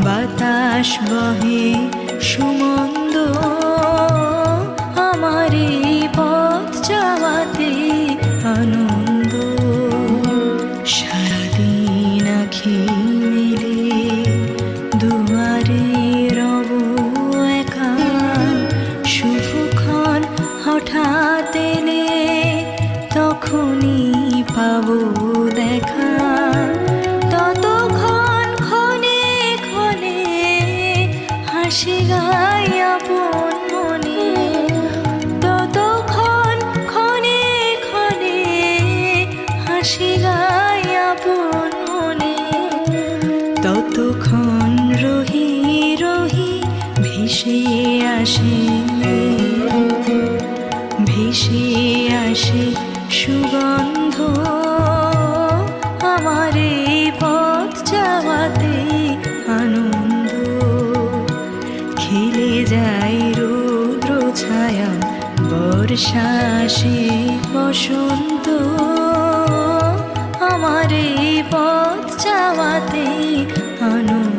বাতাস বহে সুমন্দ আমার এই পথ যাওয়াতে আনন্দ। সারাদিন আঁখি মেলে দুয়ারে রব একা, শুভক্ষণ হঠাৎ এলে তখনই পাবো দেখা। ততক্ষণ ক্ষণে ক্ষণে হাসি গাই আপন মনে, ততক্ষণ ক্ষণে ক্ষণে হাসি গাই আপন মনে। ততক্ষণ রহি রহি ভেসে আসে ভেসে আসে সুগন্ধ আমার এই পথ যাওয়াতে আনন্দ। খেলে যায় রৌদ্র ছায়া, বর্ষা আসে বসন্ত আমার এই পথ যাওয়াতে আনন্দ।